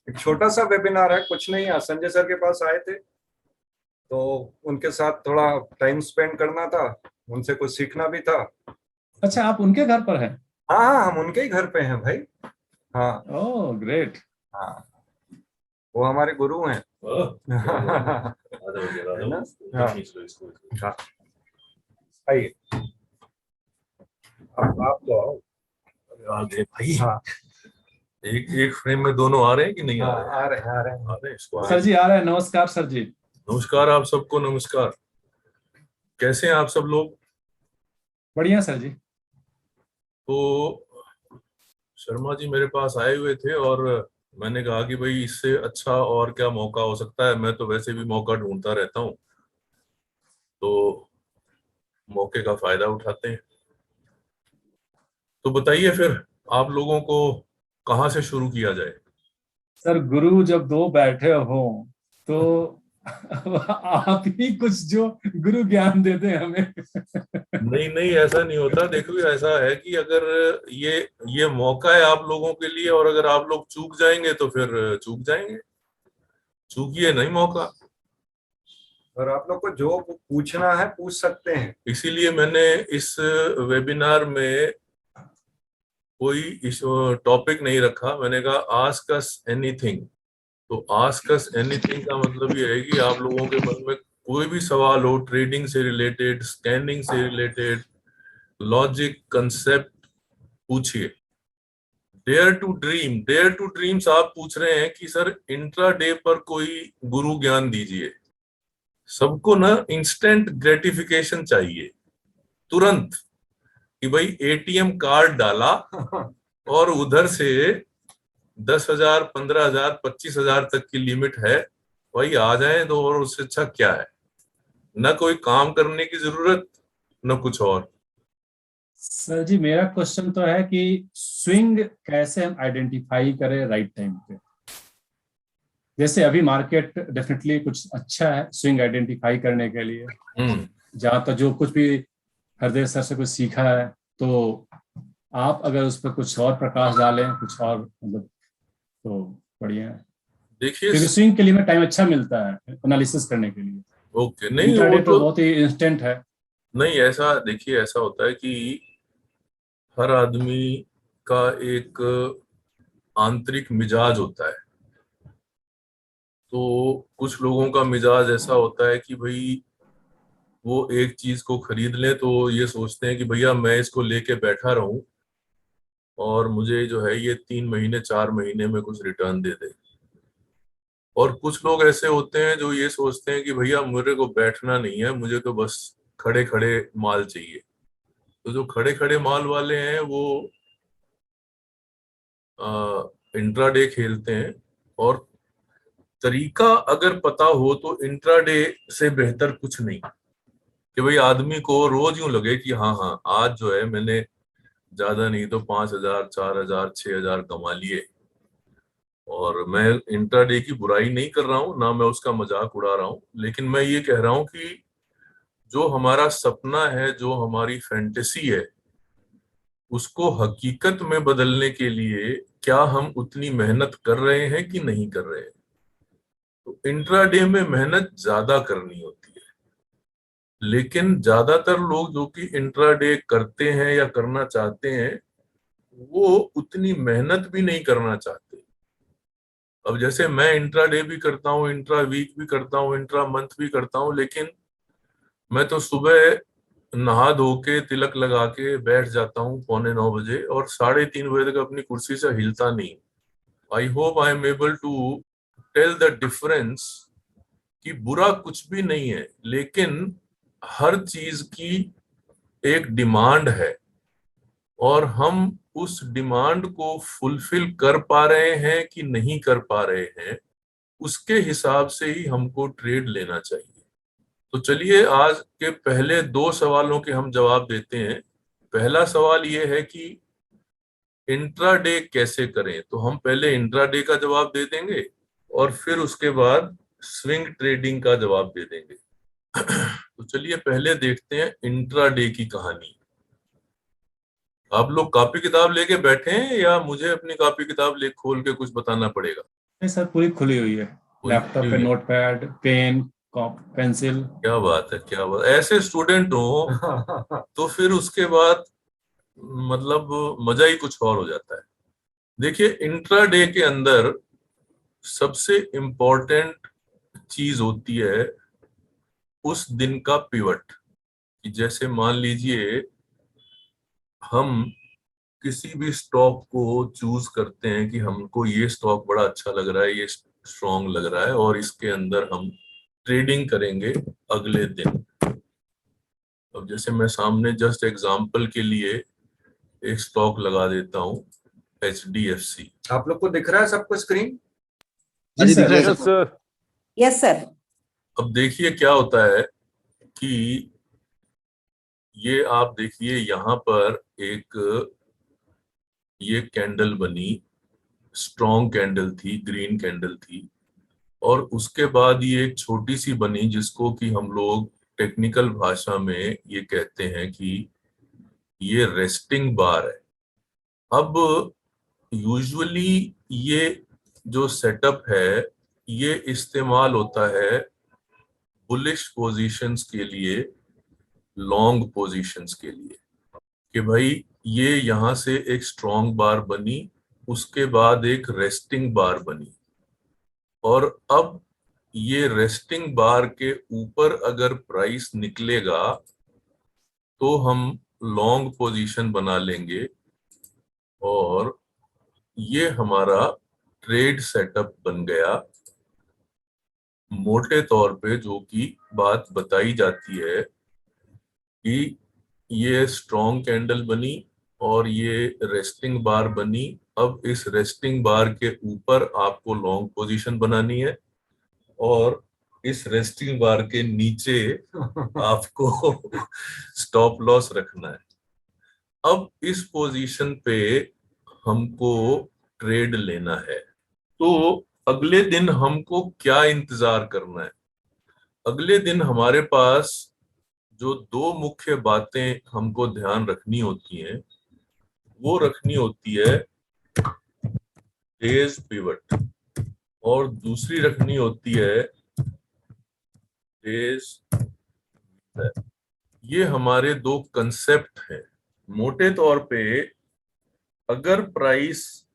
एक छोटा सा वेबिनार है, कुछ नहीं है। संजय सर के पास आए थे तो उनके साथ थोड़ा टाइम स्पेंड करना था, उनसे कुछ सीखना भी था। अच्छा, आप उनके घर पर हैं? हाँ हाँ, हम उनके ही घर पे हैं भाई। हाँ ओह ग्रेट। हाँ, वो हमारे गुरु हैं। है ना? हाँ हाँ, आइए, आप तो आओ। आ गए भाई। हाँ एक एक फ्रेम में दोनों आ रहे हैं कि नहीं हाँ, आ रहे हैं? आ रहे हैं आ रहे आ हैं। रहे हैं, इसको सर आगे। जी आ रहे हैं, नमस्कार सर जी। नमस्कार आप सबको, नमस्कार। कैसे हैं आप सब लोग? बढ़िया सर जी। तो शर्मा जी मेरे पास आए हुए थे और मैंने कहा कि भाई इससे अच्छा और क्या मौका हो सकता है। मैं तो वैसे भी मौका ढूंढता रहता हूँ, तो मौके का फायदा उठाते हैं। तो बताइए फिर, आप लोगों को कहाँ से शुरू किया जाए? सर गुरु जब दो बैठे हो तो आप ही कुछ जो गुरु ज्ञान दे दें हमें। नहीं नहीं, ऐसा नहीं होता। देखो ऐसा है कि अगर ये ये मौका है आप लोगों के लिए, और अगर आप लोग चूक जाएंगे तो फिर चूक जाएंगे। चूकिए नहीं मौका। और आप लोग को जो पूछना है पूछ सकते हैं। इसीलिए मैंने इस वेबिनार में कोई इस टॉपिक नहीं रखा। मैंने कहा आस्क अस एनीथिंग। तो आस्क अस एनीथिंग का मतलब ये है कि आप लोगों के मन में कोई भी सवाल हो, ट्रेडिंग से रिलेटेड, स्कैनिंग से रिलेटेड, लॉजिक, कंसेप्ट, पूछिए। Dare to dream, dare to dreams आप पूछ रहे हैं कि सर इंट्रा डे पर कोई गुरु ज्ञान दीजिए। सबको ना इंस्टेंट ग्रेटिफिकेशन चाहिए, तुरंत। कि भाई एटीएम कार्ड डाला और उधर से 10,000, 15,000, 25,000 तक की लिमिट है, भाई आ जाए तो। और उससे अच्छा क्या है? न कोई काम करने की जरूरत, न कुछ और। सर जी मेरा क्वेश्चन तो है कि स्विंग कैसे हम आइडेंटिफाई करें राइट टाइम पे। जैसे अभी मार्केट डेफिनेटली कुछ अच्छा है स्विंग आइडेंटिफाई करने के लिए। हम्म। जहां तक जो कुछ भी हरदेव सर से कुछ सीखा है, तो आप अगर उस पर कुछ और प्रकाश डालें, कुछ और मतलब, तो बढ़िया है। देखिए। क्योंकि स्विंग के लिए में टाइम अच्छा मिलता है एनालिसिस करने के लिए। ओके, नहीं वो इंट्राडे तो तो बहुत ही इंस्टेंट है। नहीं। ऐसा देखिए, ऐसा होता है कि हर आदमी का एक आंतरिक मिजाज होता है। तो कुछ लोगों का मिजाज ऐसा होता है कि भाई वो एक चीज को खरीद लें तो ये सोचते हैं कि भैया मैं इसको लेके बैठा रहूं और मुझे जो है ये 3 महीने 4 महीने में कुछ रिटर्न दे दे। और कुछ लोग ऐसे होते हैं जो ये सोचते हैं कि भैया मेरे को बैठना नहीं है, मुझे तो बस खड़े खड़े माल चाहिए। तो जो खड़े खड़े माल वाले हैं वो इंट्राडे खेलते हैं। और तरीका अगर पता हो तो इंट्राडे से बेहतर कुछ नहीं। कि भाई आदमी को रोज यूं लगे कि हाँ हाँ आज जो है मैंने ज्यादा नहीं तो 5,000, 4,000, 6,000 कमा लिए। और मैं इंट्राडे की बुराई नहीं कर रहा हूँ, ना मैं उसका मजाक उड़ा रहा हूँ, लेकिन मैं ये कह रहा हूँ कि जो हमारा सपना है, जो हमारी फैंटेसी है, उसको हकीकत में बदलने के लिए क्या हम उतनी मेहनत कर रहे हैं कि नहीं कर रहे हैं? तो इंट्राडे में मेहनत ज्यादा करनी होती है। लेकिन ज्यादातर लोग जो कि इंट्राडे करते हैं या करना चाहते हैं, वो उतनी मेहनत भी नहीं करना चाहते। अब जैसे मैं इंट्रा डे भी करता हूँ, इंट्रा वीक भी करता हूँ, इंट्रा मंथ भी करता हूँ, लेकिन मैं तो सुबह नहा धो के तिलक लगा के बैठ जाता हूँ 8:45 बजे, और 3:30 बजे तक अपनी कुर्सी से हिलता नहीं। I hope I am able to tell the difference. कि बुरा कुछ भी नहीं है, लेकिन हर चीज की एक डिमांड है, और हम उस डिमांड को फुलफिल कर पा रहे हैं कि नहीं कर पा रहे हैं, उसके हिसाब से ही हमको ट्रेड लेना चाहिए। तो चलिए आज के पहले 2 सवालों के हम जवाब देते हैं। पहला सवाल ये है कि इंट्राडे कैसे करें। तो हम पहले इंट्राडे का जवाब दे देंगे और फिर उसके बाद स्विंग ट्रेडिंग का जवाब दे देंगे। तो चलिए पहले देखते हैं इंट्राडे की कहानी। आप लोग कॉपी किताब लेके बैठे हैं या मुझे अपनी कॉपी किताब ले खोल के कुछ बताना पड़ेगा? नहीं सर, पूरी खुली हुई है। पूरी लैपटॉप खुली पे हुई है। Notepad, pen, pencil. क्या बात है, क्या बात, ऐसे स्टूडेंट हो तो फिर उसके बाद मतलब मजा ही कुछ और हो जाता है। देखिए, इंट्राडे के अंदर सबसे इम्पोर्टेंट चीज होती है उस दिन का पिवट। कि जैसे मान लीजिए हम किसी भी स्टॉक को चूज करते हैं कि हमको ये स्टॉक बड़ा अच्छा लग रहा है, ये स्ट्रांग लग रहा है, और इसके अंदर हम ट्रेडिंग करेंगे अगले दिन। अब जैसे मैं सामने जस्ट एग्जांपल के लिए एक स्टॉक लगा देता हूँ, HDFC। आप लोग को दिख रहा है सबको स्क्रीन? जी जी दिख सर। रहा है yes sir. Sir. Yes sir. अब देखिए क्या होता है कि ये आप देखिए यहाँ पर एक ये कैंडल बनी, स्ट्रॉन्ग कैंडल थी, ग्रीन कैंडल थी, और उसके बाद ये एक छोटी सी बनी जिसको कि हम लोग टेक्निकल भाषा में ये कहते हैं कि ये रेस्टिंग बार है। अब यूजुअली ये जो सेटअप है ये इस्तेमाल होता है बुलिश पोजीशंस के लिए, लॉन्ग पोजीशंस के लिए, कि भाई ये यहां से एक स्ट्रॉन्ग बार बनी, उसके बाद एक रेस्टिंग बार बनी, और अब ये रेस्टिंग बार के ऊपर अगर प्राइस निकलेगा तो हम लॉन्ग पोजीशन बना लेंगे, और ये हमारा ट्रेड सेटअप बन गया। मोटे तौर पे जो कि बात बताई जाती है कि ये स्ट्रॉन्ग कैंडल बनी और ये रेस्टिंग बार बनी। अब इस रेस्टिंग बार के ऊपर आपको लॉन्ग पोजीशन बनानी है, और इस रेस्टिंग बार के नीचे आपको स्टॉप लॉस रखना है। अब इस पोजीशन पे हमको ट्रेड लेना है, तो अगले दिन हमको क्या इंतजार करना है? अगले दिन हमारे पास जो दो मुख्य बातें हमको ध्यान रखनी होती हैं, वो रखनी होती है डेज पिवट, और दूसरी रखनी होती है डेज। ये हमारे दो कंसेप्ट हैं। मोटे तौर पे अगर प्राइस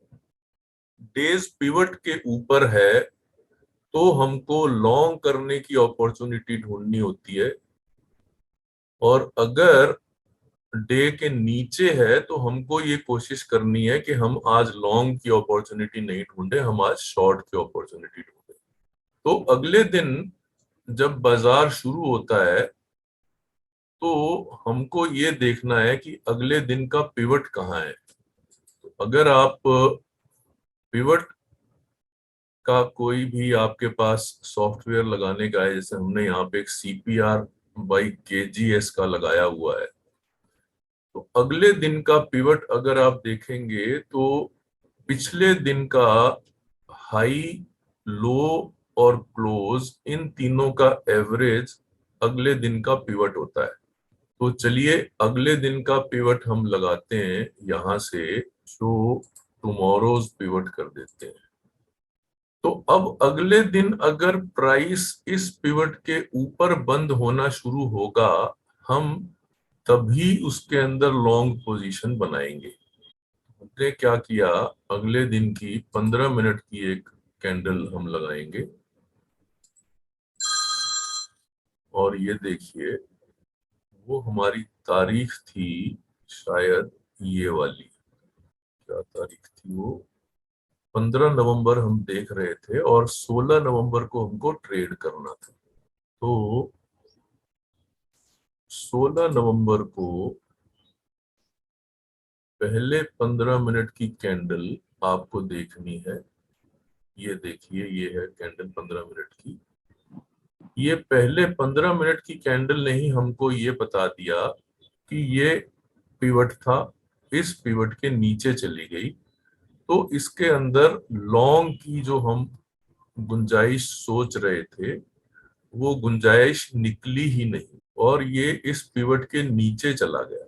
डेज पिवट के ऊपर है तो हमको लॉन्ग करने की अपॉर्चुनिटी ढूंढनी होती है, और अगर डे के नीचे है तो हमको ये कोशिश करनी है कि हम आज लॉन्ग की अपॉर्चुनिटी नहीं ढूंढे, हम आज शॉर्ट की अपॉर्चुनिटी ढूंढे। तो अगले दिन जब बाजार शुरू होता है तो हमको ये देखना है कि अगले दिन का पिवट कहाँ है। तो अगर आप पिवट का कोई भी आपके पास सॉफ्टवेयर लगाने का है, जैसे हमने यहाँ पे एक CPR/KGS का लगाया हुआ है, तो अगले दिन का पिवट अगर आप देखेंगे तो पिछले दिन का हाई, लो और क्लोज, इन तीनों का एवरेज अगले दिन का पिवट होता है। तो चलिए अगले दिन का पिवट हम लगाते हैं, यहां से शो टुमारोज पिवट कर देते हैं। तो अब अगले दिन अगर प्राइस इस पिवट के ऊपर बंद होना शुरू होगा, हम तभी उसके अंदर लॉन्ग पोजीशन बनाएंगे। हमने क्या किया, अगले दिन की 15 मिनट की एक कैंडल हम लगाएंगे, और ये देखिए वो हमारी तारीख थी शायद ये वाली, क्या तारीख थी वो, 15 नवंबर हम देख रहे थे, और 16 नवंबर को हमको ट्रेड करना था। तो 16 नवंबर को पहले 15 मिनट की कैंडल आपको देखनी है। ये देखिए, ये है कैंडल 15 मिनट की। ये पहले 15 मिनट की कैंडल ने ही हमको ये बता दिया कि ये पिवट था, इस पिवट के नीचे चली गई, तो इसके अंदर लॉन्ग की जो हम गुंजाइश सोच रहे थे वो गुंजाइश निकली ही नहीं, और ये इस पिवट के नीचे चला गया।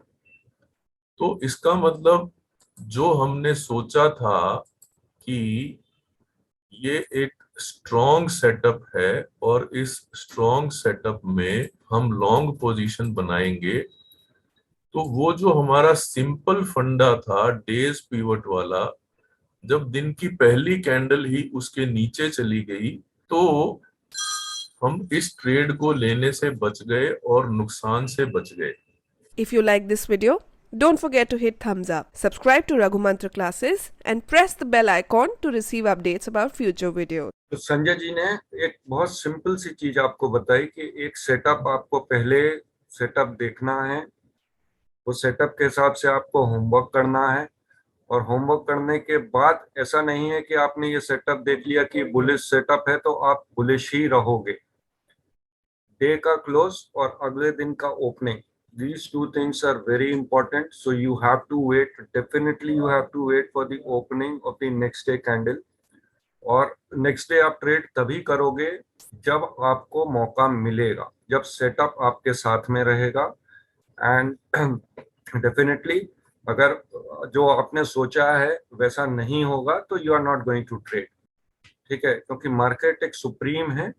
तो इसका मतलब जो हमने सोचा था कि ये एक स्ट्रॉन्ग सेटअप है और इस स्ट्रॉन्ग सेटअप में हम लॉन्ग पोजीशन बनाएंगे। तो वो जो हमारा सिंपल फंडा था डेज पिवट वाला, जब दिन की पहली कैंडल ही उसके नीचे चली गई तो हम इस ट्रेड को लेने से बच गए और नुकसान से बच गए। If you like this video, don't forget to hit thumbs up, subscribe to Raghu Mantra classes and press the bell icon to receive updates about future videos. तो संजय जी ने एक बहुत सिंपल सी चीज आपको बताई कि एक सेटअप आपको पहले सेटअप देखना है, वो सेटअप के हिसाब से आपको होमवर्क करना है, और होमवर्क करने के बाद ऐसा नहीं है कि आपने ये सेटअप देख लिया कि बुलिश सेटअप है तो आप बुलिश ही रहोगे। डे का क्लोज और अगले दिन का opening, these two things are very important, so you have to wait, definitely you have to wait for the opening of the next day candle। और नेक्स्ट डे आप ट्रेड तभी करोगे जब आपको मौका मिलेगा, जब सेटअप आपके साथ में रहेगा। एंड डेफिनेटली अगर जो आपने सोचा है वैसा नहीं होगा तो you are not going to trade, ठीक है, क्योंकि मार्केट एक सुप्रीम है,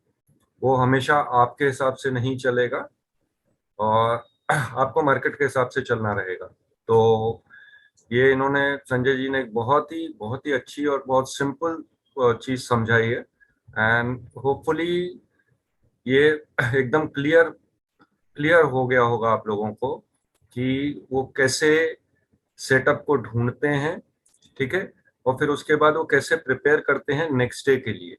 वो हमेशा आपके हिसाब से नहीं चलेगा और आपको मार्केट के हिसाब से चलना रहेगा। तो ये इन्होंने संजय जी ने एक बहुत ही अच्छी और बहुत सिंपल चीज समझाई है। एंड होपफुली ये एकदम क्लियर हो गया होगा आप लोगों को कि वो कैसे सेटअप को ढूंढते हैं, ठीक है, और फिर उसके बाद वो कैसे प्रिपेयर करते हैं नेक्स्ट डे के लिए।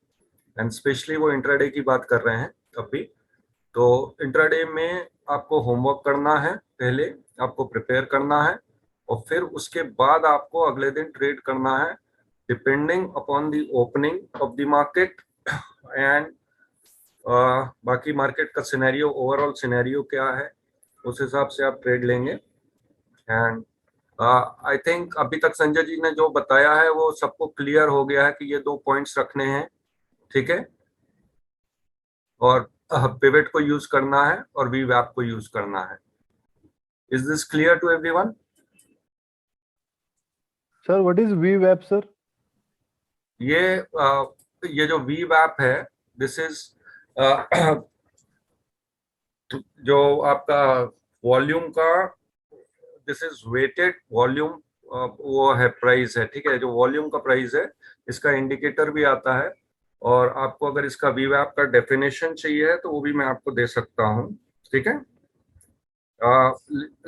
एंड स्पेशली वो इंट्राडे की बात कर रहे हैं अभी। तो इंट्राडे में आपको होमवर्क करना है, पहले आपको प्रिपेयर करना है और फिर उसके बाद आपको अगले दिन ट्रेड करना है depending upon the opening of the market and बाकी मार्केट का सिनेरियो, ओवरऑल सिनेरियो क्या है, उस हिसाब से आप ट्रेड लेंगे। एंड आई थिंक अभी तक संजय जी ने जो बताया है वो सबको क्लियर हो गया है कि ये 2 पॉइंट्स रखने हैं, ठीक है, और पिवट को यूज करना है और वी वैप को यूज करना है। Is this clear to everyone? Sir what is वी वैप सर? ये जो वी वैप है, दिस इज जो आपका वॉल्यूम का, दिस इज वेटेड वॉल्यूम, वो है प्राइस है, ठीक है, जो वॉल्यूम का प्राइस है, इसका इंडिकेटर भी आता है। और आपको अगर इसका वीवैप का डेफिनेशन चाहिए तो वो भी मैं आपको दे सकता हूँ, ठीक है।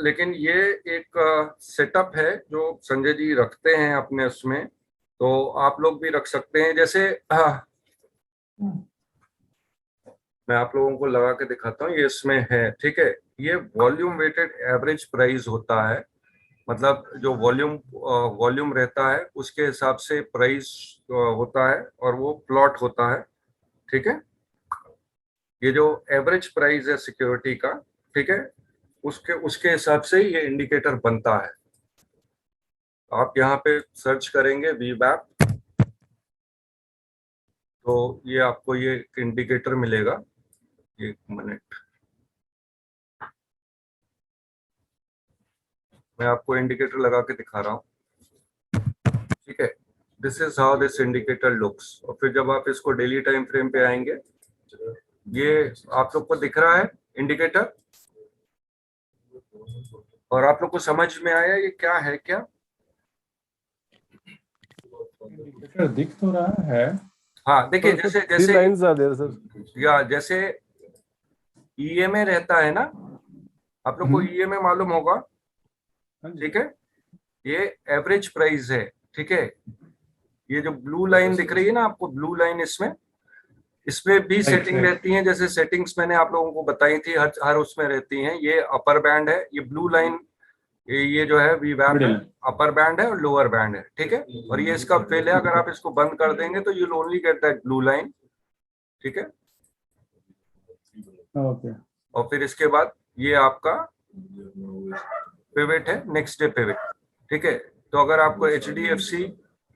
लेकिन ये एक सेटअप है जो संजय जी रखते हैं अपने उसमें, तो आप लोग भी रख सकते हैं। जैसे मैं आप लोगों को लगा के दिखाता हूँ, ये इसमें है, ठीक है, ये वॉल्यूम वेटेड एवरेज प्राइस होता है, मतलब जो वॉल्यूम रहता है उसके हिसाब से प्राइस होता है और वो प्लॉट होता है, ठीक है। ये जो एवरेज प्राइस है सिक्योरिटी का, ठीक है, उसके हिसाब से ये इंडिकेटर बनता है। आप यहाँ पे सर्च करेंगे वीवैप तो ये आपको ये इंडिकेटर मिलेगा। एक मिनट, मैं आपको इंडिकेटर लगा के दिखा रहा हूँ, ठीक है। This is how this indicator looks. और फिर जब आप इसको डेली टाइम फ्रेम पे आएंगे, ये आप लोग को दिख रहा है इंडिकेटर, और आप लोग को समझ में आया ये क्या है? क्या इंडिकेटर दिख तो रहा है? हाँ देखिए, जैसे लाइंस आर देयर सर, या जैसे ईएमए रहता है ना, आप लोग को ईएमए मालूम होगा, ठीक है, ये एवरेज प्राइस है, ठीक है। ये जो ब्लू लाइन दिख रही है ना आपको, ब्लू लाइन, इसमें भी सेटिंग रहती है, जैसे सेटिंग्स मैंने आप लोगों को बताई थी, हर उसमें रहती हैं। ये अपर बैंड है, ये ब्लू लाइन, ये जो है वीवैप है, अपर बैंड है और लोअर बैंड है, ठीक है। और ये इसका फेल है, अगर आप इसको बंद कर देंगे तो you will only get that blue line, ठीक है। ओके। और फिर इसके बाद ये आपका पिवट है, नेक्स्ट डे पिवट, ठीक है। तो अगर आपको एचडीएफसी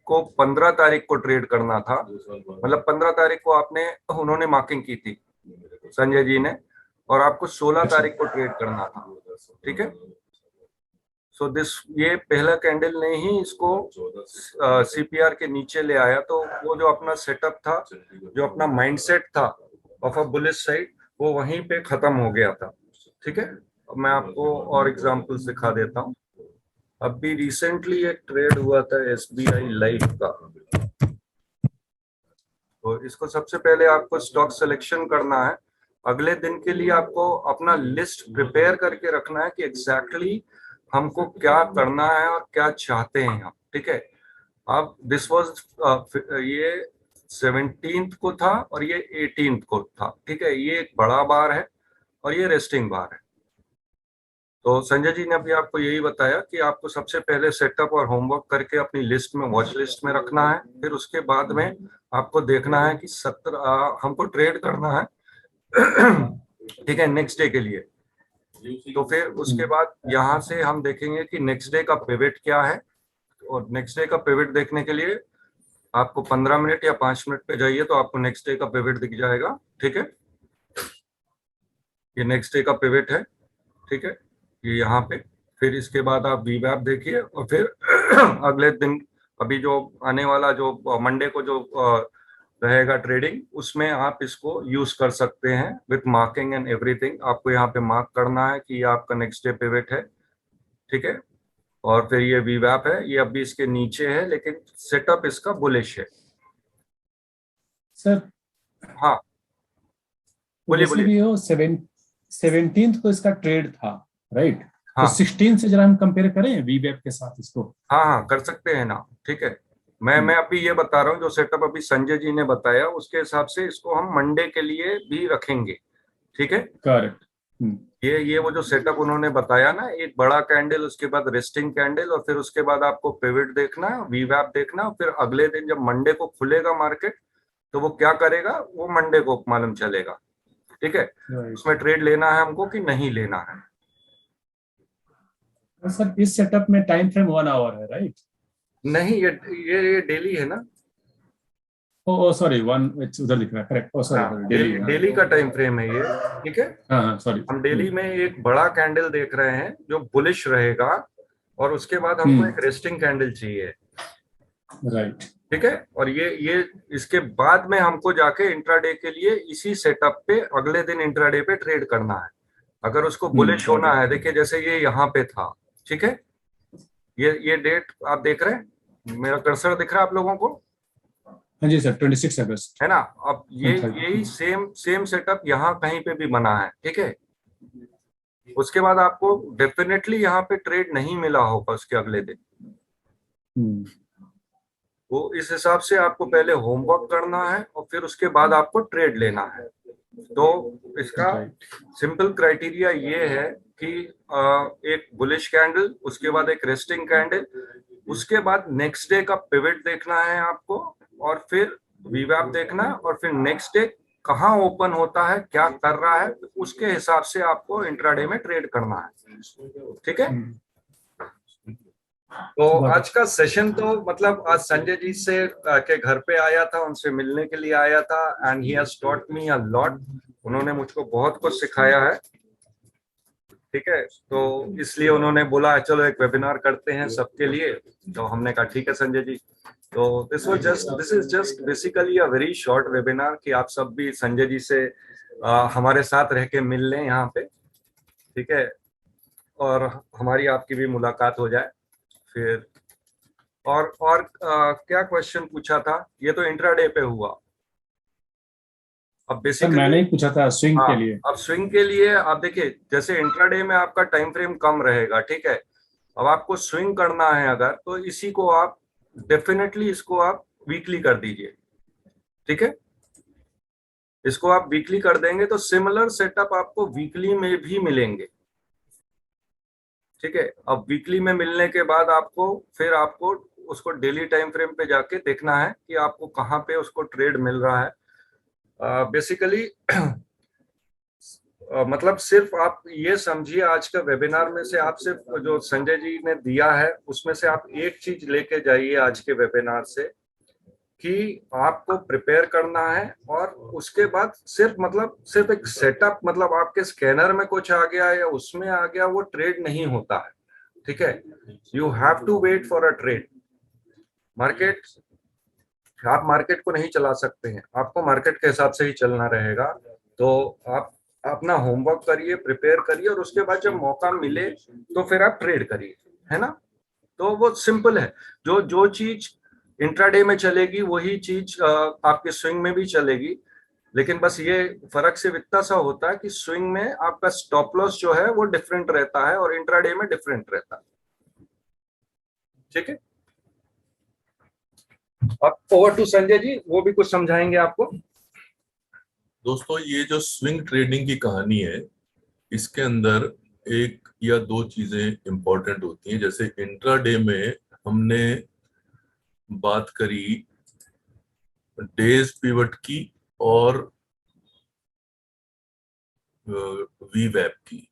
को 15 तारीख को ट्रेड करना था, मतलब 15 तारीख को उन्होंने मार्किंग की थी संजय जी ने, और आपको 16 तारीख को ट्रेड करना था, ठीक है। सो दिस, ये पहला कैंडल ने ही इसको सीपीआर के नीचे ले आया। तो वो जो अपना सेटअप था, जो अपना माइंडसेट था ऑफ अ बुलिश साइड, वो वहीं पे खत्म हो गया था। ठीक है, अब मैं आपको और एग्जांपल्स दिखा देता हूँ। अभी रिसेंटली एक ट्रेड हुआ था एसबीआई लाइफ का। तो इसको सबसे पहले आपको स्टॉक सिलेक्शन करना है। अगले दिन के लिए आपको अपना लिस्ट प्रिपेयर करके रखना है कि एग्जैक्टली हमको क्या करना है और क्या चाहते हैं हम। ठीक है, अब दिस वाज ये 17th को था और ये 18th को था। ठीक है, ये एक बड़ा बार है और ये रेस्टिंग बार है। तो संजय जी ने अभी आपको यही बताया कि आपको सबसे पहले सेटअप और होमवर्क करके अपनी लिस्ट में, वॉच लिस्ट में रखना है। फिर उसके बाद में आपको देखना है कि 17 हमको ट्रेड करना है ठीक है, नेक्स्ट डे के लिए। तो फिर उसके बाद यहाँ से हम देखेंगे कि नेक्स्ट डे का पिवट क्या है, और नेक्स्ट डे का पिवट देखने के लिए आपको 15 मिनट या 5 मिनट पे जाइए तो आपको नेक्स्ट डे का पिवट दिख जाएगा। ठीक है, ये नेक्स्ट डे का पिवट है। ठीक है, ये यहाँ पे। फिर इसके बाद आप वीवैप देखिए, और फिर अगले दिन, अभी जो आने वाला जो मंडे को जो रहेगा ट्रेडिंग, उसमें आप इसको यूज कर सकते हैं विथ मार्किंग एंड एवरीथिंग। आपको यहाँ पे मार्क करना है कि ये आपका नेक्स्ट डे पिवट है। ठीक है, और फिर ये वीवैप है, ये अभी इसके नीचे है लेकिन सेटअप इसका बुलिश है। सर हाँ, बोलिए जैसे बोलिए। भी हो, 17th को इसका ट्रेड था, राइट? हाँ तो 16 से जरा हम कंपेयर करें वीवेब के साथ इसको। हाँ हाँ, कर सकते हैं ना। ठीक है, मैं अभी ये बता रहा हूँ, जो सेटअप अभी संजय जी ने बताया उसके हिसाब से इसको हम मंडे के लिए भी रखेंगे। ठीक है, करेक्ट। ये वो जो सेटअप उन्होंने बताया ना, एक बड़ा कैंडल, उसके बाद रेस्टिंग कैंडल, और फिर उसके बाद आपको पिवट देखना है, वीवैप देखना है। फिर अगले दिन जब मंडे को खुलेगा मार्केट, तो वो क्या करेगा वो मंडे को मालूम चलेगा। ठीक है, उसमें ट्रेड लेना है हमको कि नहीं लेना है। सर इस सेटअप में टाइम फ्रेम 1 आवर है, राइट? नहीं, ये डेली है ना। ओ सॉरी, 1 उधर लिख रहा है, करेक्ट। ओ सॉरी, डेली। डेली का टाइम फ्रेम है ये। ठीक है, हाँ सॉरी। हम डेली में एक बड़ा कैंडल देख रहे हैं जो बुलिश रहेगा, और उसके बाद हमको एक रेस्टिंग कैंडल चाहिए। राइट। ठीक है, और ये इसके बाद में हमको जाके इंट्राडे के लिए इसी सेटअप पे अगले दिन इंट्राडे पे ट्रेड करना है। अगर उसको बुलिश होना है, देखिए जैसे ये यहाँ पे था। ठीक है, ये डेट आप देख रहे हैं, मेरा कर्सर दिख रहा है आप लोगों को? हाँ जी सर, 26 अगस्त है ना। अब यही सेम सेटअप यहाँ कहीं पे भी बना है। ठीक है, उसके बाद आपको डेफिनेटली यहाँ पे ट्रेड नहीं मिला होगा उसके अगले दिन। वो इस हिसाब से आपको पहले होमवर्क करना है और फिर उसके बाद आपको ट्रेड लेना है। तो इसका सिंपल क्राइटेरिया ये है कि एक बुलिश कैंडल, उसके बाद एक रेस्टिंग कैंडल, उसके बाद नेक्स्ट डे का पिवट देखना है आपको, और फिर वीवैप देखना है, और फिर नेक्स्ट डे कहाँ ओपन होता है, क्या कर रहा है, उसके हिसाब से आपको इंट्राडे में ट्रेड करना है। ठीक है, तो आज का सेशन तो मतलब आज संजय जी से के घर पे आया था, उनसे मिलने के लिए आया था, and he has taught me a lot. उन्होंने मुझको बहुत कुछ सिखाया है। ठीक है, तो इसलिए उन्होंने बोला चलो एक वेबिनार करते हैं सबके लिए। तो हमने कहा ठीक है संजय जी। तो this is just basically a very short webinar कि आप सब भी संजय जी से हमारे साथ रह के मिल लें यहाँ पे। ठीक है, और हमारी आपकी भी मुलाकात हो जाए। फिर और क्या क्वेश्चन पूछा था? ये तो इंट्राडे पे हुआ। अब बेसिकली मैंने ही पूछा था स्विंग के लिए। अब स्विंग के लिए आप देखिए, जैसे इंट्राडे में आपका टाइम फ्रेम कम रहेगा। ठीक है, अब आपको स्विंग करना है अगर, तो इसी को आप डेफिनेटली इसको आप वीकली कर दीजिए। ठीक है, इसको आप वीकली कर देंगे तो सिमिलर सेटअप आपको वीकली में भी मिलेंगे। ठीक है, अब वीकली में मिलने के बाद फिर आपको उसको डेली टाइम फ्रेम पे जाके देखना है कि आपको कहाँ पे उसको ट्रेड मिल रहा है। बेसिकली मतलब सिर्फ आप ये समझिए, आज का वेबिनार में से आप सिर्फ जो संजय जी ने दिया है उसमें से आप एक चीज लेके जाइए आज के वेबिनार से, कि आपको प्रिपेयर करना है, और उसके बाद सिर्फ एक सेटअप, मतलब आपके स्कैनर में कुछ आ गया या उसमें आ गया, वो ट्रेड नहीं होता है। ठीक है, you have to wait for a trade. Market, आप मार्केट को नहीं चला सकते हैं, आपको मार्केट के हिसाब से ही चलना रहेगा। तो आप अपना होमवर्क करिए, प्रिपेयर करिए, और उसके बाद जब मौका मिले तो फिर आप ट्रेड करिए, है ना। तो वो सिंपल है, जो जो चीज इंट्राडे में चलेगी वही चीज आपके स्विंग में भी चलेगी। लेकिन बस ये फर्क सिर्फ इतना सा होता है कि स्विंग में आपका स्टॉप लॉस जो है वो डिफरेंट रहता है और इंट्राडे में डिफरेंट रहता है। ठीक है, अब ओवर टू संजय जी, वो भी कुछ समझाएंगे आपको। दोस्तों, ये जो स्विंग ट्रेडिंग की कहानी है, इसके अंदर एक या दो चीजें इंपॉर्टेंट होती हैं। जैसे इंट्राडे में हमने बात करी डेज पिवट की और वी वेब की,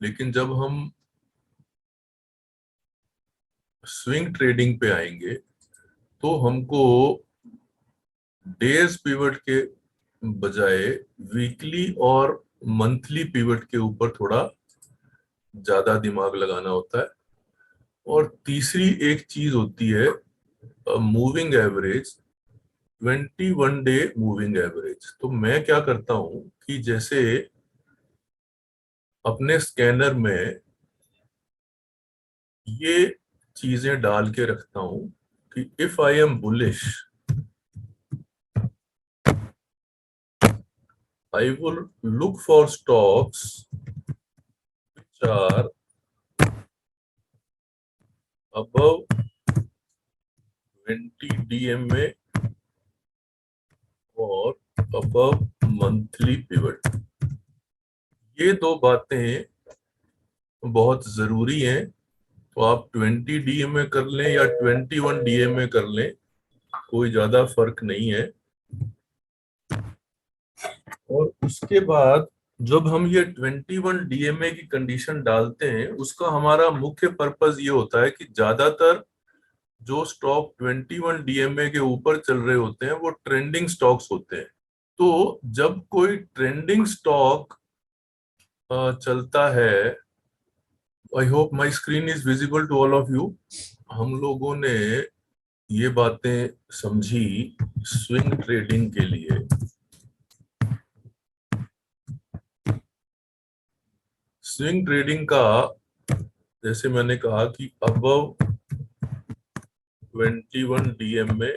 लेकिन जब हम स्विंग ट्रेडिंग पे आएंगे तो हमको डेज पिवट के बजाय वीकली और मंथली पिवट के ऊपर थोड़ा ज्यादा दिमाग लगाना होता है। और तीसरी एक चीज होती है moving average, 21 day moving average. तो मैं क्या करता हूं कि जैसे अपने स्कैनर में ये चीजें डाल के रखता हूं कि if I am bullish I will look for stocks which are above 20 DMA और above मंथली पिवट। ये दो बातें बहुत जरूरी हैं। तो आप 20 DMA कर लें या 21 DMA कर लें, कोई ज्यादा फर्क नहीं है। और उसके बाद जब हम ये 21 DMA की कंडीशन डालते हैं, उसका हमारा मुख्य पर्पस ये होता है कि ज्यादातर जो स्टॉक 21 DMA के ऊपर चल रहे होते हैं वो ट्रेंडिंग स्टॉक्स होते हैं। तो जब कोई ट्रेंडिंग स्टॉक चलता है, I hope my screen is visible to all of you. हम लोगों ने ये बातें समझी स्विंग ट्रेडिंग के लिए। स्विंग ट्रेडिंग का, जैसे मैंने कहा कि अबव 21 DMA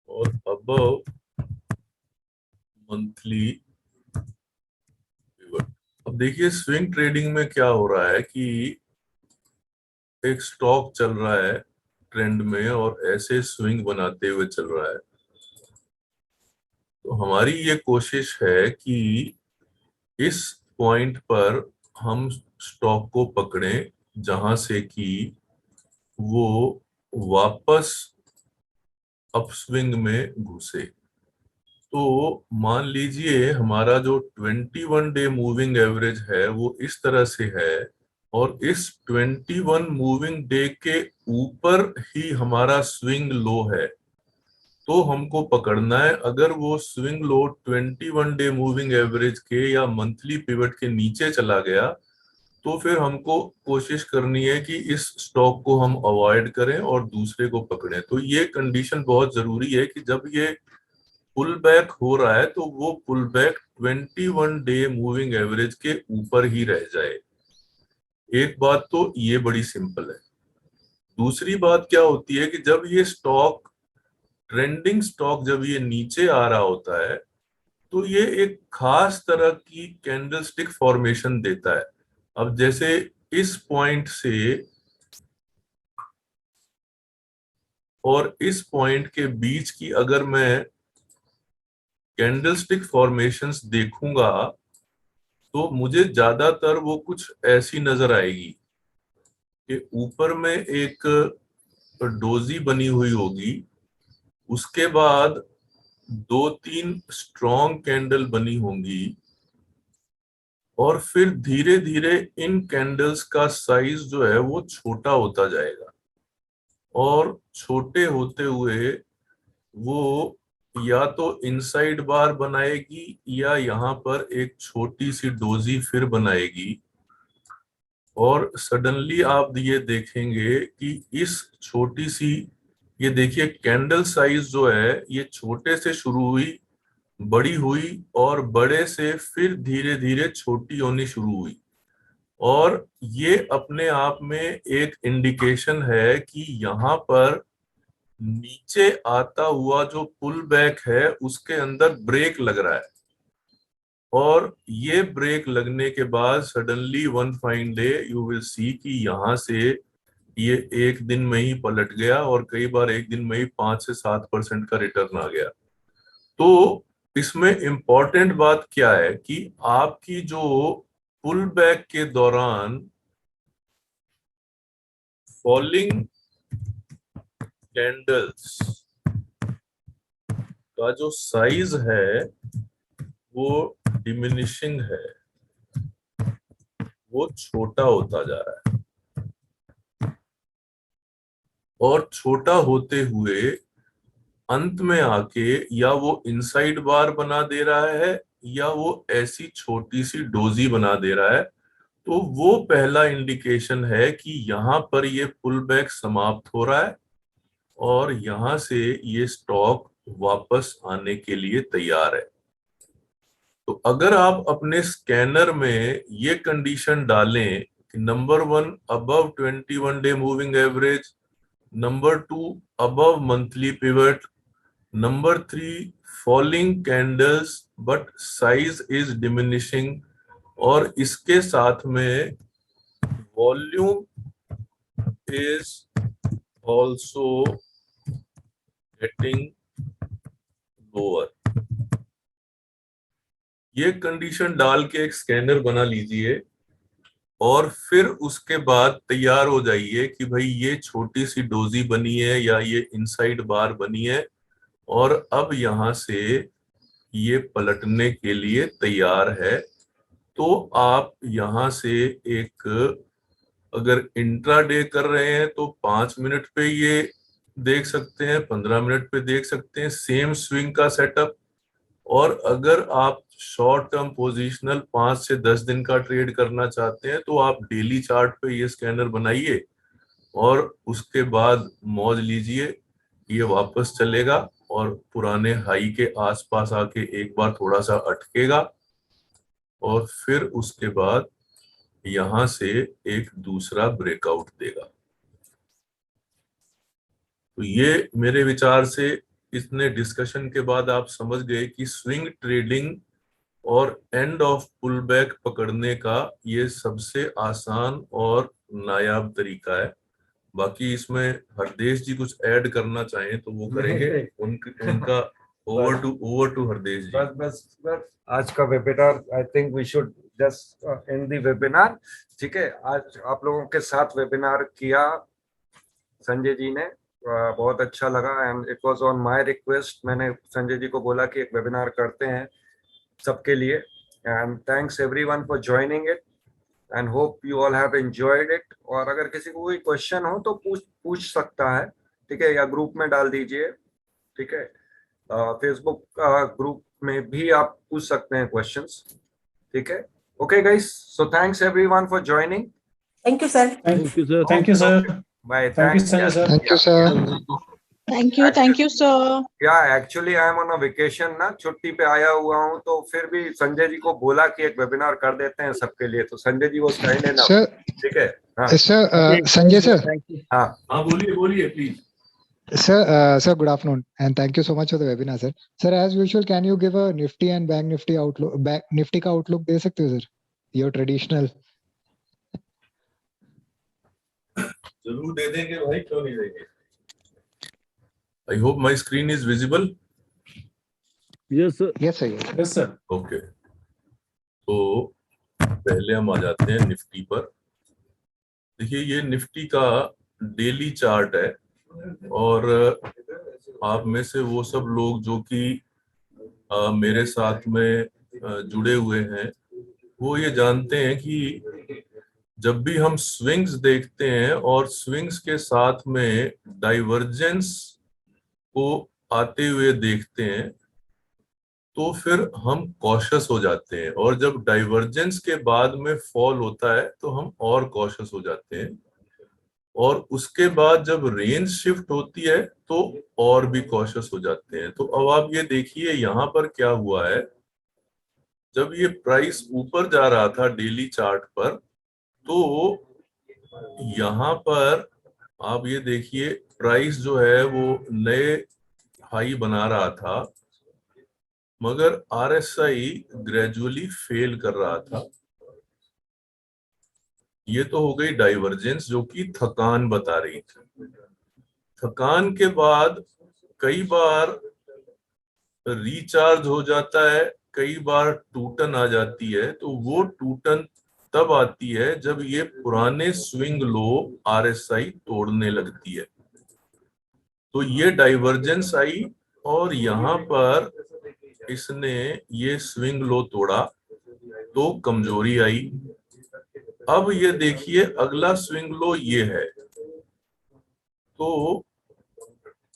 और अबव मंथली पिवट। अब देखिए स्विंग ट्रेडिंग में क्या हो रहा है कि एक स्टॉक चल रहा है ट्रेंड में और ऐसे स्विंग बनाते हुए चल रहा है। तो हमारी ये कोशिश है कि इस पॉइंट पर हम स्टॉक को पकड़ें जहां से कि वो वापस अपस्विंग में घुसे। तो मान लीजिए हमारा जो 21 डे मूविंग एवरेज है वो इस तरह से है, और इस 21 मूविंग डे के ऊपर ही हमारा स्विंग लो है। तो हमको पकड़ना है, अगर वो swing low 21 day moving average के या मंथली पिवट के नीचे चला गया तो फिर हमको कोशिश करनी है कि इस स्टॉक को हम अवॉइड करें और दूसरे को पकड़ें। तो ये कंडीशन बहुत जरूरी है कि जब ये पुल बैक हो रहा है तो वो pull back 21 day moving average के ऊपर ही रह जाए। एक बात तो ये बड़ी सिंपल है। दूसरी बात क्या होती है कि जब ये स्टॉक, ट्रेंडिंग स्टॉक, जब ये नीचे आ रहा होता है तो ये एक खास तरह की कैंडलस्टिक फॉर्मेशन देता है। अब जैसे इस पॉइंट से और इस पॉइंट के बीच की अगर मैं कैंडलस्टिक फॉर्मेशंस देखूंगा तो मुझे ज्यादातर वो कुछ ऐसी नजर आएगी कि ऊपर में एक डोजी बनी हुई होगी, उसके बाद दो तीन स्ट्रॉन्ग कैंडल बनी होंगी, और फिर धीरे धीरे इन कैंडल्स का साइज जो है वो छोटा होता जाएगा, और छोटे होते हुए वो या तो इनसाइड बार बनाएगी या यहाँ पर एक छोटी सी डोजी फिर बनाएगी। और सडनली आप ये देखेंगे कि इस छोटी सी, ये देखिए कैंडल साइज जो है ये छोटे से शुरू हुई, बड़ी हुई और बड़े से फिर धीरे धीरे छोटी होनी शुरू हुई। और ये अपने आप में एक इंडिकेशन है कि यहाँ पर नीचे आता हुआ जो पुल बैक है उसके अंदर ब्रेक लग रहा है। और ये ब्रेक लगने के बाद suddenly one fine day you will see कि यहाँ से ये एक दिन में ही पलट गया और कई बार एक दिन में ही 5 से 7% का रिटर्न आ गया। तो इसमें इंपॉर्टेंट बात क्या है कि आपकी जो पुल बैक के दौरान फॉलिंग कैंडल्स का जो साइज है वो डिमिनिशिंग है, वो छोटा होता जा रहा है। और छोटा होते हुए अंत में आके या वो इनसाइड बार बना दे रहा है या वो ऐसी छोटी सी डोजी बना दे रहा है। तो वो पहला इंडिकेशन है कि यहाँ पर ये पुल बैक समाप्त हो रहा है और यहाँ से ये स्टॉक वापस आने के लिए तैयार है। तो अगर आप अपने स्कैनर में ये कंडीशन डालें कि number 1 above 21 day moving average, number 2 above monthly pivot, number 3 falling candles but size is diminishing, और इसके साथ में volume is also getting lower, ये कंडीशन डाल के एक स्कैनर बना लीजिए और फिर उसके बाद तैयार हो जाइए कि भाई ये छोटी सी डोजी बनी है या ये इनसाइड बार बनी है और अब यहां से ये पलटने के लिए तैयार है। तो आप यहां से एक, अगर इंट्राडे कर रहे हैं तो 5 मिनट पे ये देख सकते हैं, 15 मिनट पे देख सकते हैं, सेम स्विंग का सेटअप। और अगर आप शॉर्ट टर्म पोजिशनल 5 से 10 दिन का ट्रेड करना चाहते हैं तो आप डेली चार्ट पे ये स्कैनर बनाइए और उसके बाद मौज लीजिए, ये वापस चलेगा और पुराने हाई के आसपास आके एक बार थोड़ा सा अटकेगा और फिर उसके बाद यहां से एक दूसरा ब्रेकआउट देगा। तो ये मेरे विचार से इतने डिस्कशन के बाद आप समझ गए कि स्विंग ट्रेडिंग और एंड ऑफ पुल बैक पकड़ने का ये सबसे आसान और नायाब तरीका है। बाकी इसमें हरदेश जी कुछ ऐड करना चाहें तो वो करेंगे। उनका ओवर टू हरदेश जी। बस आज का webinar, I think we should just end the webinar. ठीक है, आज आप लोगों के साथ वेबिनार किया संजय जी ने, बहुत अच्छा लगा and it was on my request. मैंने संजय जी को बोला कि एक वेबिनार करते हैं सबके लिए, and thanks everyone for joining it and hope you all have enjoyed it. और अगर किसी को कोई क्वेश्चन हो तो पूछ सकता है, ठीक है, या ग्रुप में डाल दीजिए, ठीक है। फेसबुक ग्रुप में भी आप पूछ सकते हैं क्वेश्चंस, ठीक है। Okay guys, so thanks everyone for joining. Thank you, sir. Thank you, sir. Thank you, sir. Bye. Thank you, Sanjay sir. Thank you, sir. Thank you, sir. या actually I am on a vacation ना, छुट्टी पे आया हुआ हूँ, तो फिर भी संजय जी को बोला कि एक वेबिनार कर देते हैं सबके लिए, तो संजय जी वो काइंड है ना, Sir, ठीक है। हाँ sir, Sanjay sir. हाँ हाँ बोलिए please. Sir, good afternoon, and thank you so much for the webinar, sir. Sir, as usual, can you give a Nifty and Bank Nifty outlook? Bank Nifty का outlook दे सकते हो, sir? Your traditional. जरूर दे देंगे भाई, क्यों नहीं देंगे। आई hope my screen is visible. Yes, sir. Yes, sir. Yes. Yes, sir. Okay, तो पहले हम आ जाते हैं निफ्टी पर। देखिए ये निफ्टी का डेली चार्ट है और आप में से वो सब लोग जो कि मेरे साथ में जुड़े हुए हैं वो ये जानते हैं कि जब भी हम स्विंग्स देखते हैं और स्विंग्स के साथ में डाइवर्जेंस को आते हुए देखते हैं तो फिर हम कॉशियस हो जाते हैं, और जब डाइवर्जेंस के बाद में फॉल होता है तो हम और कॉशियस हो जाते हैं, और उसके बाद जब रेंज शिफ्ट होती है तो और भी कॉशियस हो जाते हैं। तो अब आप ये देखिए यहाँ पर क्या हुआ है, जब ये प्राइस ऊपर जा रहा था डेली चार्ट पर, तो यहाँ पर आप ये देखिए प्राइस जो है वो नए हाई बना रहा था, मगर आरएसआई ग्रेजुअली फेल कर रहा था। ये तो हो गई डाइवर्जेंस जो कि थकान बता रही थी। थकान के बाद कई बार रिचार्ज हो जाता है, कई बार टूटन आ जाती है। तो वो टूटन तब आती है जब ये पुराने स्विंग लो आरएसआई तोड़ने लगती है। तो ये डाइवर्जेंस आई और यहाँ पर इसने ये स्विंग लो तोड़ा तो कमजोरी आई। अब ये देखिए अगला स्विंग लो ये है। तो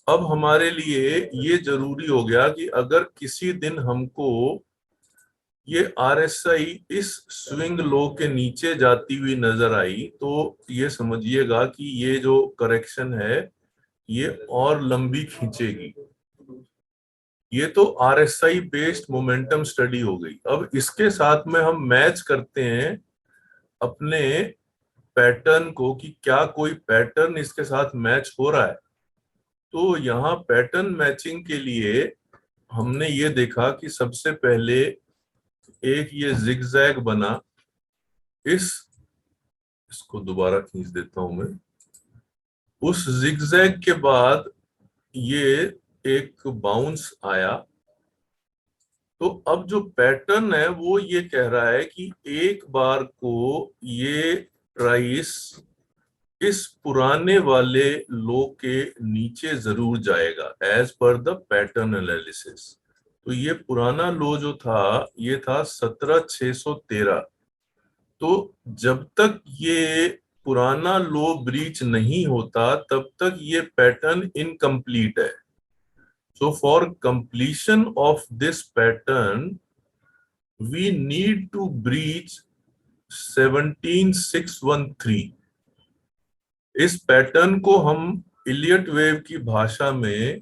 अब हमारे लिए ये जरूरी हो गया कि अगर किसी दिन हमको ये आरएसआई इस स्विंग लो के नीचे जाती हुई नजर आई, तो ये समझिएगा कि ये जो करेक्शन है ये और लंबी खींचेगी। ये तो आरएसआई बेस्ड मोमेंटम स्टडी हो गई। अब इसके साथ में हम मैच करते हैं अपने पैटर्न को कि क्या कोई पैटर्न इसके साथ मैच हो रहा है। तो यहाँ पैटर्न मैचिंग के लिए हमने ये देखा कि सबसे पहले एक ये जिगजैग बना, इसको दोबारा खींच देता हूं मैं। उस जिगजैग के बाद ये एक बाउंस आया। तो अब जो पैटर्न है वो ये कह रहा है कि एक बार को ये प्राइस इस पुराने वाले लो के नीचे जरूर जाएगा as per the pattern analysis. तो ये पुराना लो जो था ये था 17,613। तो जब तक ये पुराना लो ब्रीच नहीं होता तब तक ये पैटर्न इनकम्प्लीट है। So for completion of this pattern, we need to breach 17,613। इस पैटर्न को हम इलियट वेव की भाषा में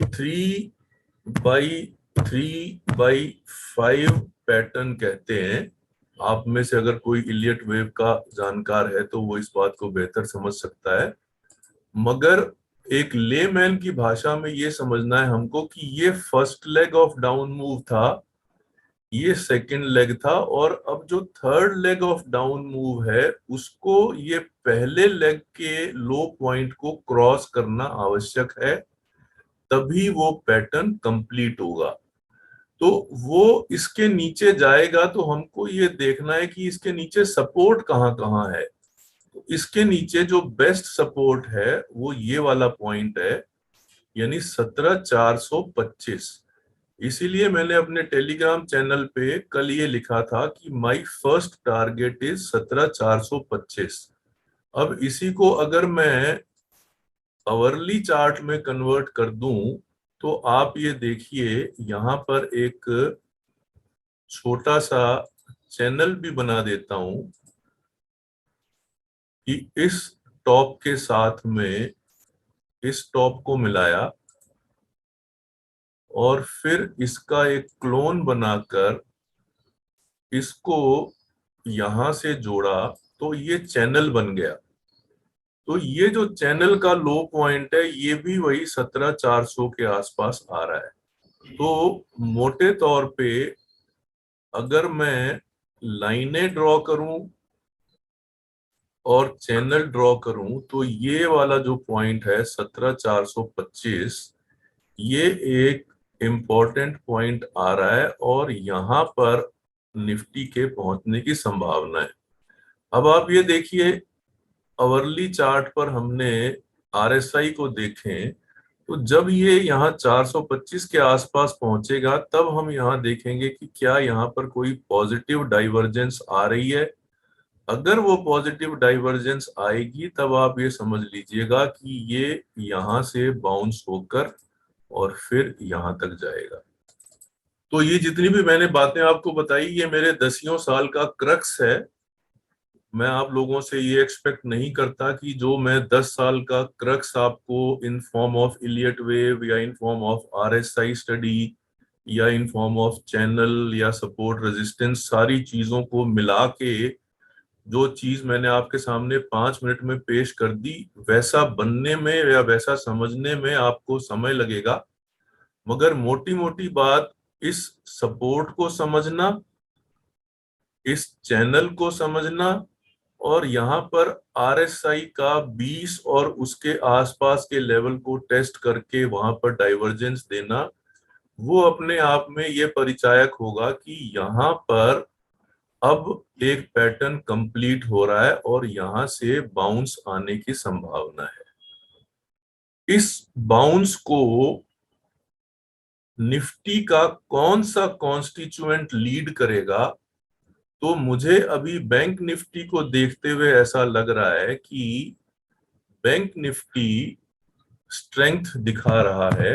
3/3/5 पैटर्न कहते हैं। आप में से अगर कोई इलियट वेव का जानकार है तो वो इस बात को बेहतर समझ सकता है, मगर एक लेमैन की भाषा में ये समझना है हमको कि ये first leg of down move था, ये सेकंड लेग था, और अब जो third leg of down move है उसको ये पहले लेग के लो पॉइंट को क्रॉस करना आवश्यक है, तभी वो पैटर्न कंप्लीट होगा। तो वो इसके नीचे जाएगा तो हमको ये देखना है कि इसके नीचे सपोर्ट कहाँ कहाँ है। तो इसके नीचे जो बेस्ट सपोर्ट है वो ये वाला पॉइंट है, यानी 17,425। इसीलिए मैंने अपने टेलीग्राम चैनल पे कल ये लिखा था कि माय फर्स्ट टारगेट इज 17,425। अब इसी को अगर मैं आवरली चार्ट में कन्वर्ट कर दूं तो आप ये देखिए यहाँ पर एक छोटा सा चैनल भी बना देता हूं कि इस टॉप के साथ में इस टॉप को मिलाया और फिर इसका एक क्लोन बनाकर इसको यहां से जोड़ा तो ये चैनल बन गया। तो ये जो चैनल का लो पॉइंट है ये भी वही 17,400 के आसपास आ रहा है। तो मोटे तौर पे अगर मैं लाइनें ड्रॉ करूं और चैनल ड्रॉ करूं तो ये वाला जो पॉइंट है 17,425, ये एक इम्पोर्टेंट पॉइंट आ रहा है और यहाँ पर निफ्टी के पहुंचने की संभावना है। अब आप ये देखिए आवरली चार्ट पर हमने आरएसआई को देखें तो जब ये यहाँ 425 के आसपास पहुंचेगा तब हम यहाँ देखेंगे कि क्या यहाँ पर कोई पॉजिटिव डाइवर्जेंस आ रही है। अगर वो पॉजिटिव डाइवर्जेंस आएगी तब आप ये समझ लीजिएगा कि ये यहाँ से बाउंस होकर और फिर यहाँ तक जाएगा। तो ये जितनी भी मैंने बातें आपको बताई, ये मेरे 10 साल का क्रक्स है। मैं आप लोगों से ये एक्सपेक्ट नहीं करता कि जो मैं 10 साल का क्रक्स आपको in form of Elliott wave या in form of RSI study या इन फॉर्म ऑफ चैनल या सपोर्ट रेजिस्टेंस, सारी चीजों को मिला के जो चीज मैंने आपके सामने 5 मिनट में पेश कर दी, वैसा बनने में या वैसा समझने में आपको समय लगेगा। मगर मोटी मोटी बात, इस सपोर्ट को समझना, इस चैनल को समझना और यहाँ पर RSI का 20 और उसके आसपास के लेवल को टेस्ट करके वहां पर डाइवर्जेंस देना, वो अपने आप में ये परिचायक होगा कि यहाँ पर अब एक पैटर्न कंप्लीट हो रहा है और यहाँ से बाउंस आने की संभावना है। इस बाउंस को निफ्टी का कौन सा कॉन्स्टिट्यूएंट लीड करेगा, तो मुझे अभी बैंक निफ्टी को देखते हुए ऐसा लग रहा है कि बैंक निफ्टी स्ट्रेंथ दिखा रहा है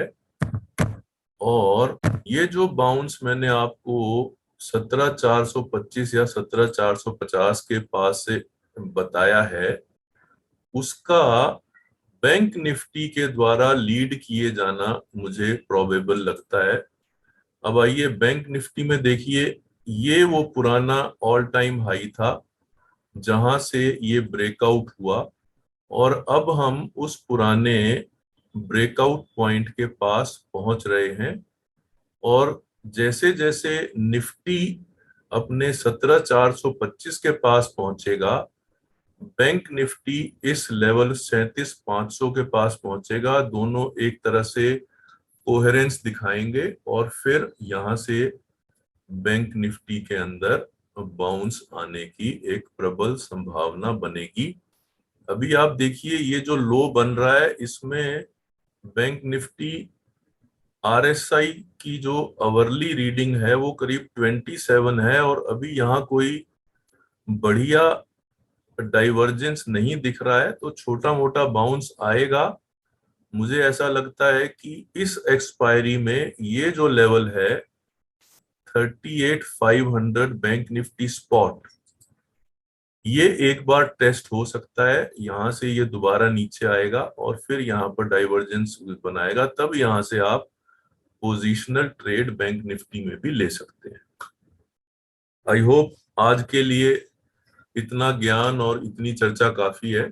और ये जो बाउंस मैंने आपको 17,425 या 17,450 के पास से बताया है, उसका बैंक निफ्टी के द्वारा लीड किए जाना मुझे प्रोबेबल लगता है। अब आइए बैंक निफ्टी में देखिए, ये वो पुराना ऑल टाइम हाई था जहां से ये ब्रेकआउट हुआ और अब हम उस पुराने ब्रेकआउट पॉइंट के पास पहुंच रहे हैं। और जैसे जैसे निफ्टी अपने 17,425 के पास पहुंचेगा, बैंक निफ्टी इस लेवल 37,500 के पास पहुंचेगा। दोनों एक तरह से कोहेरेंस दिखाएंगे और फिर यहां से बैंक निफ्टी के अंदर बाउंस आने की एक प्रबल संभावना बनेगी। अभी आप देखिए, ये जो लो बन रहा है, इसमें बैंक निफ्टी RSI की जो अवरली रीडिंग है वो करीब 27 है और अभी यहाँ कोई बढ़िया डाइवर्जेंस नहीं दिख रहा है, तो छोटा मोटा बाउंस आएगा। मुझे ऐसा लगता है कि इस एक्सपायरी में ये जो लेवल है 38,500 बैंक निफ्टी स्पॉट, ये एक बार टेस्ट हो सकता है। यहां से ये दोबारा नीचे आएगा और फिर यहाँ पर डाइवर्जेंस बनाएगा, तब यहां से आप पोजिशनल ट्रेड बैंक निफ्टी में भी ले सकते हैं। आई होप आज के लिए इतना ज्ञान और इतनी चर्चा काफी है।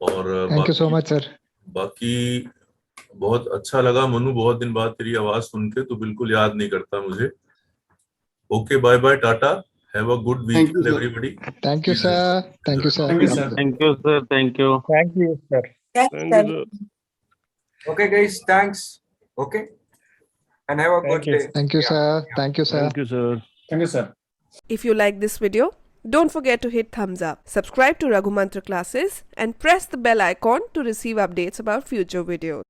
और thank you so much sir. बाकी बहुत अच्छा लगा मनु, बहुत दिन बाद तेरी आवाज सुन के, तो बिल्कुल याद नहीं करता मुझे। Okay, bye bye, tata, have a good weekend everybody. Thank you sir. Thank you sir. Thank you sir. Thank you, sir. Thank you. Thank you, Thank you, sir. sir. Okay, guys, thanks. Okay, and have a good day. Thank you sir. Thank you sir. Thank you, sir. Thank you sir. If you like this video, don't forget to hit thumbs up, subscribe to Raghu Mantra classes and press the bell icon to receive updates about future videos.